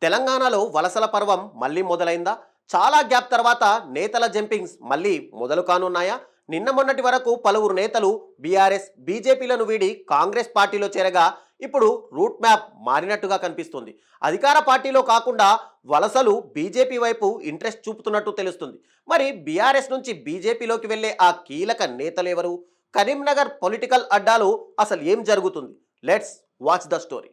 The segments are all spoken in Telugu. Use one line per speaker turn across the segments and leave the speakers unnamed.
తెలంగాణలో వలసల పర్వం మళ్ళీ మొదలైందా? చాలా గ్యాప్ తర్వాత నేతల జంపింగ్స్ మళ్ళీ మొదలు కానున్నాయా? నిన్న మొన్నటి వరకు పలువురు నేతలు బీఆర్ఎస్, బీజేపీలను వీడి కాంగ్రెస్ పార్టీలో చేరగా ఇప్పుడు రూట్ మ్యాప్ మారినట్టుగా కనిపిస్తుంది. అధికార పార్టీలో కాకుండా వలసలు బీజేపీ వైపు ఇంట్రెస్ట్ చూపుతున్నట్టు తెలుస్తుంది. మరి బీఆర్ఎస్ నుంచి బీజేపీలోకి వెళ్లే ఆ కీలక నేతలు ఎవరు? కరీంనగర్ పొలిటికల్ అడ్డాలో అసలు ఏం జరుగుతుంది? Let's watch the story.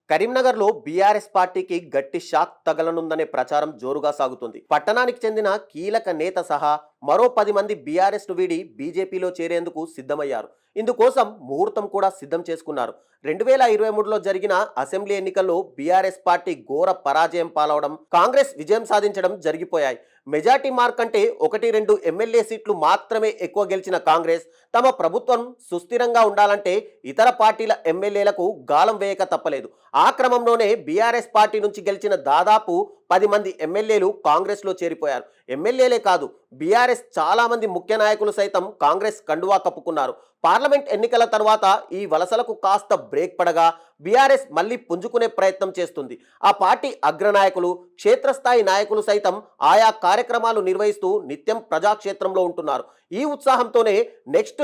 కరీంనగర్లో బీఆర్ఎస్ పార్టీకి గట్టి షాక్ తగలనుందనే ప్రచారం జోరుగా సాగుతుంది. పట్టణానికి చెందిన కీలక నేత సహా మరో 10 మంది బీఆర్ఎస్ ను వీడి బీజేపీలో చేరేందుకు సిద్ధమయ్యారు. ఇందుకోసం ముహూర్తం కూడా సిద్ధం చేసుకున్నారు. 2023లో జరిగిన అసెంబ్లీ ఎన్నికల్లో బీఆర్ఎస్ పార్టీ ఘోర పరాజయం పాలవడం, కాంగ్రెస్ విజయం సాధించడం జరిగిపోయాయి. మెజార్టీ మార్క్ అంటే 1-2 ఎమ్మెల్యే సీట్లు మాత్రమే ఎక్కువ గెలిచిన కాంగ్రెస్ తమ ప్రభుత్వం సుస్థిరంగా ఉండాలంటే ఇతర పార్టీల ఎమ్మెల్యేలకు గాలం వేయక తప్పలేదు. ఆ క్రమంలోనే బీఆర్ఎస్ పార్టీ నుంచి గెలిచిన దాదాపు 10 మంది ఎమ్మెల్యేలు కాంగ్రెస్ లో చేరిపోయారు. ఎమ్మెల్యేలే కాదు, బీఆర్ఎస్ చాలా మంది ముఖ్య నాయకులు సైతం కాంగ్రెస్ కండువా కప్పుకున్నారు. పార్లమెంట్ ఎన్నికల తర్వాత ఈ వలసలకు కాస్త బ్రేక్ పడగా బీఆర్ఎస్ మళ్ళీ పుంజుకునే ప్రయత్నం చేస్తుంది. ఆ పార్టీ అగ్రనాయకులు, క్షేత్రస్థాయి నాయకులు సైతం ఆయా కార్యక్రమాలు నిర్వహిస్తూ నిత్యం ప్రజాక్షేత్రంలో ఉంటున్నారు. ఈ ఉత్సాహంతోనే నెక్స్ట్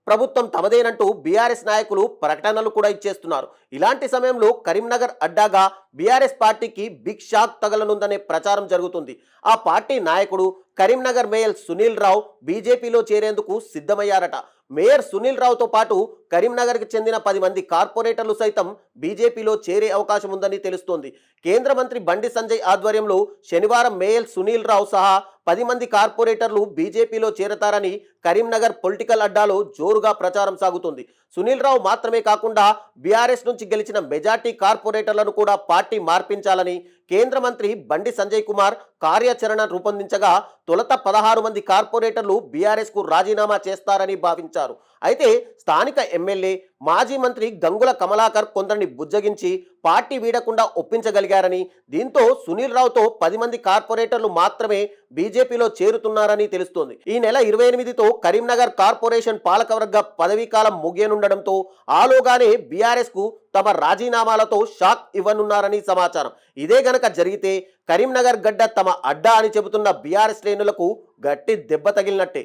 ప్రభుత్వం తమదేనంటూ బీఆర్ఎస్ నాయకులు ప్రకటనలు కూడా ఇచ్చేస్తున్నారు. ఇలాంటి సమయంలో కరీంనగర్ అడ్డాగా బీఆర్ఎస్ పార్టీకి బిగ్ షాక్ తగలనుందనే ప్రచారం జరుగుతుంది. ఆ పార్టీ నాయకుడు కరీంనగర్ మేయర్ సునీల్ రావు బీజేపీలో చేరేందుకు సిద్ధమయ్యారట. మేయర్ సునీల్ రావుతో పాటు కరీంనగర్కి చెందిన 10 మంది కార్పొరేటర్లు సైతం బీజేపీలో చేరే అవకాశం ఉందని తెలుస్తోంది. కేంద్ర మంత్రి బండి సంజయ్ ఆధ్వర్యంలో శనివారం మేయర్ సునీల్ రావు సహా 10 మంది కార్పొరేటర్లు బీజేపీలో చేరతారని కరీంనగర్ పొలిటికల్ అడ్డాలో జోరుగా ప్రచారం సాగుతుంది. సునీల్ రావు మాత్రమే కాకుండా బీఆర్ఎస్ నుంచి గెలిచిన మెజార్టీ కార్పొరేటర్లను కూడా పార్టీ మార్పించాలని కేంద్ర మంత్రి బండి సంజయ్ కుమార్ కార్యాచరణ రూపొందించగా తొలుత 16 మంది కార్పొరేటర్లు బీఆర్ఎస్ కు రాజీనామా చేస్తారని భావించారు. అయితే స్థానిక ఎమ్మెల్యే, మాజీ మంత్రి గంగుల కమలాకర్ కొందరిని బుజ్జగించి పార్టీ వీడకుండా ఒప్పించగలిగారని, దీంతో సునీల్ రావుతో 10 మంది కార్పొరేటర్లు మాత్రమే బీజేపీలో చేరుతున్నారని తెలుస్తోంది. ఈ నెల 28తో కరీంనగర్ కార్పొరేషన్ పాలకవర్గ పదవీకాలం ముగియనుండడంతో ఆలోగానే బీఆర్ఎస్ కు తమ రాజీనామాలతో షాక్ ఇవ్వనున్నారని సమాచారం. ఇదే గనక జరిగితే కరీంనగర్ గడ్డ తమ అడ్డా అని చెబుతున్న బీఆర్ఎస్ శ్రేణులకు గట్టి దెబ్బ తగిలినట్టే.